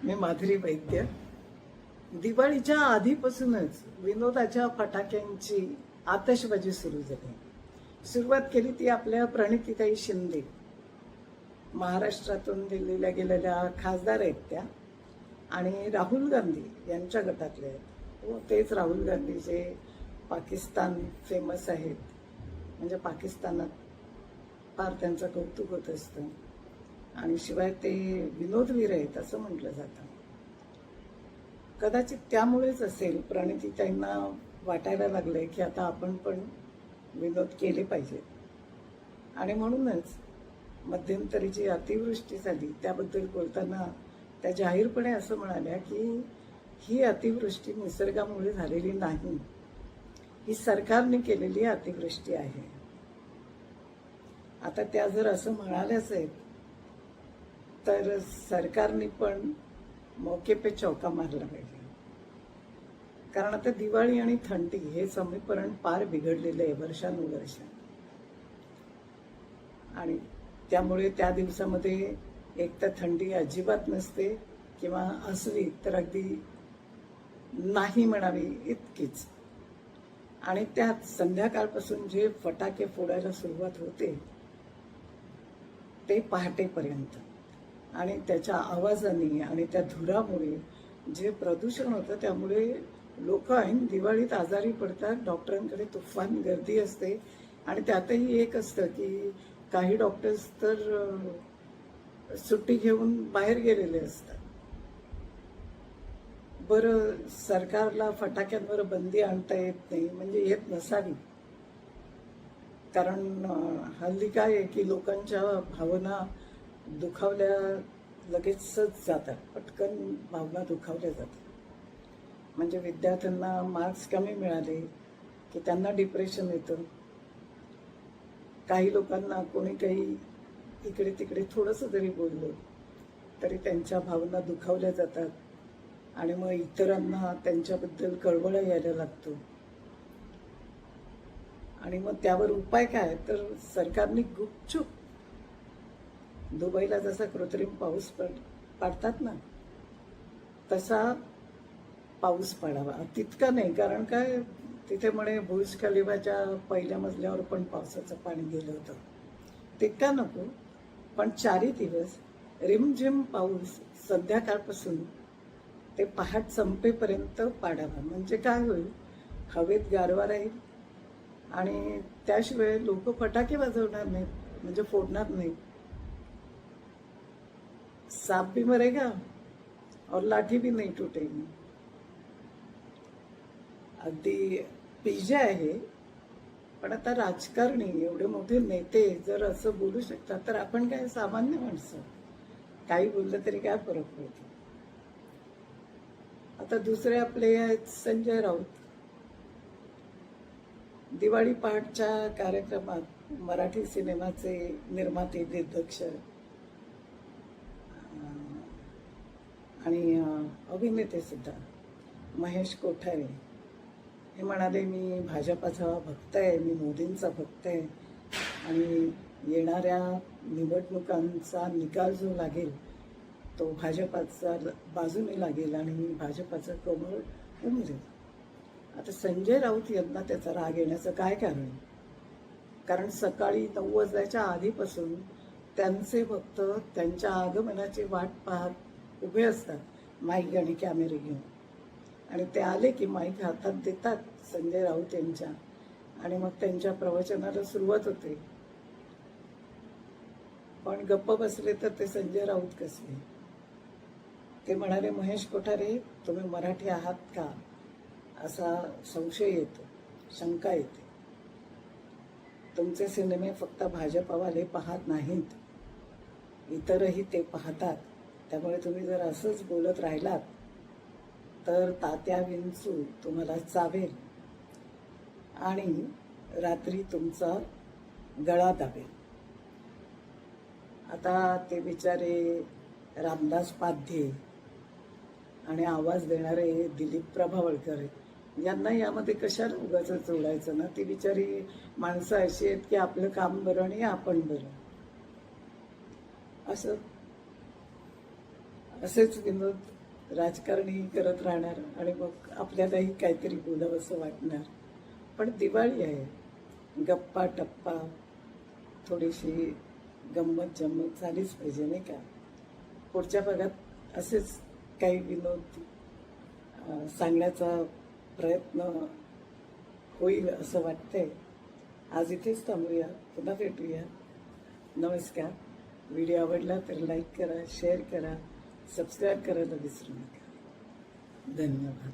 मी माधुरी वैद्य. दिवाळीच्या आधीपासूनच विनोदाच्या फटाक्यांची आतषबाजी सुरू झाली. सुरुवात केली ती आपल्या प्रणितीताई शिंदे, महाराष्ट्रातून दिल्लीला गेलेल्या खासदार आहेत त्या, आणि राहुल गांधी यांच्या गटातले आहेत. तेच राहुल गांधी जे पाकिस्तान फेमस आहेत, म्हणजे पाकिस्तानात फार त्यांचं कौतुक होत असतं, आणि शिवाय ते विनोदवीर आहेत असं म्हटलं जातं. कदाचित त्यामुळेच असेल प्रणितीताईंना वाटायला लागलंय की आता आपण पण विनोद केले पाहिजेत. आणि म्हणूनच मध्यंतरी जी अतिवृष्टी झाली त्याबद्दल बोलताना त्या जाहीरपणे असं म्हणाल्या की ही अतिवृष्टी निसर्गामुळे झालेली नाही, ही सरकारने केलेली अतिवृष्टी आहे. आता त्या जर असं म्हणाल्याच आहेत तर सरकारने पण मौके पे चौका मारला पाहिजे. कारण आता दिवाळी आणि थंडी हे समीकरण फार बिघडलेलं आहे वर्षानुवर्ष, आणि त्यामुळे त्या दिवसामध्ये एक तर थंडी अजिबात नसते, किंवा असली तर अगदी नाही म्हणावी इतकीच. आणि त्यात संध्याकाळपासून जे फटाके फोडायला सुरुवात होते ते पहाटेपर्यंत, आणि त्याच्या आवाजाने आणि त्या धुरामुळे जे प्रदूषण होतं त्यामुळे लोक ऐन दिवाळीत आजारी पडतात. डॉक्टरांकडे तुफान गर्दी असते, आणि त्यातही एक असतं की काही डॉक्टर्स तर सुट्टी घेऊन बाहेर गेलेले असतात. बरं, सरकारला फटाक्यांवर बंदी आणता येत नाही म्हणजे येत नसावी, कारण हल्ली काय आहे की लोकांच्या भावना दुखावल्या लगेचच जातात, पटकन भावना दुखावल्या जातात. म्हणजे विद्यार्थ्यांना मार्क्स कमी मिळाले की त्यांना डिप्रेशन येतं. काही लोकांना कोणी काही इकडे तिकडे थोडंसं जरी बोललं तरी त्यांच्या भावना दुखावल्या जातात, आणि मग इतरांना त्यांच्याबद्दल कळवळा यायला लागतो. आणि मग त्यावर उपाय काय, तर सरकारने गुपचूप दुबईला जसा कृत्रिम पाऊस पाडतात ना तसा पाऊस पडावा. तितका नाही, कारण काय तिथे म्हणे बुर्ज खलिफाच्या पहिल्या मजल्यावर पण पावसाचं पाणी गेलं होतं. तितका नको, पण 4 दिवस रिमझिम पाऊस संध्याकाळपासून ते पहाट संपेपर्यंत पाडावा. म्हणजे काय होईल, हवेत गारवा राहील, आणि त्याशिवाय लोक फटाके वाजवणार नाहीत, म्हणजे फोडणार नाहीत. सांप भी मरेगा और लाठी भी नहीं टूटेगी. अगदी पिजे आहे, पण आता राजकारणी एवढे मोठे नेते जर असं बोलू शकतात तर आपण काय सामान्य माणसं काही बोललं तरी काय फरक पडतो. आता दुसरे आपले आहेत संजय राऊत. दिवाळी पहाटच्या कार्यक्रमात मराठी सिनेमाचे निर्माते, दिग्दर्शक आणि अभिनेते सुद्धा महेश कोठारे हे म्हणाले, मी भाजपाचा भक्त आहे, मी मोदींचा भक्त आहे, आणि येणाऱ्या निवडणुकांचा निकाल जो लागेल तो भाजपाचा बाजूने लागेल आणि मी भाजपाचं कमळ उमरेल. आता संजय राऊत यांना त्याचा राग येण्याचं काय कारण? कारण सकाळी 9 वाजल्याच्या आधीपासून त्यांचे भक्त त्यांच्या आगमनाची वाट पाहत उभे असतात, माईक आणि कॅमेरे घेऊन, आणि ते आले की माईक हातात देतात संजय राऊत यांच्या, आणि मग त्यांच्या प्रवचनाला सुरुवात होते. पण गप्प बसले तर ते संजय राऊत कसले? ते म्हणाले, महेश कोठारे तुम्ही मराठी आहात का, असा संशय येतो, शंका येते. तुमचे सिनेमे फक्त भाजपवाले पाहत नाहीत, इतरही ते पाहतात. त्यामुळे तुम्ही जर असंच बोलत राहिलात तर तात्या विंचू तुम्हाला चावेल आणि रात्री तुमचा गळा दाबेल. आता ते बिचारे रामदास पाध्ये आणि आवाज देणारे दिलीप प्रभावळकर यांना यामध्ये कशाला उगाच जोडायचं ना. ती बिचारी माणसं अशी आहेत की आपलं काम बरं आणि आपण बरं, असं असेच विनोद राजकारणी करत राहणार आणि मग आपल्यालाही काहीतरी बोलावंसं वाटणार. पण दिवाळी आहे, गप्पा टप्पा थोडीशी गंमत जम्मत झालीच पाहिजे नाही का. पुढच्या भागात असेच काही विनोद सांगण्याचा प्रयत्न होईल असं वाटतंय. आज इथेच थांबूया, पुन्हा भेटूया. नमस्कार. व्हिडिओ आवडला तर लाईक करा, शेअर करा, सबस्क्राईब करायला विसरू नका. धन्यवाद.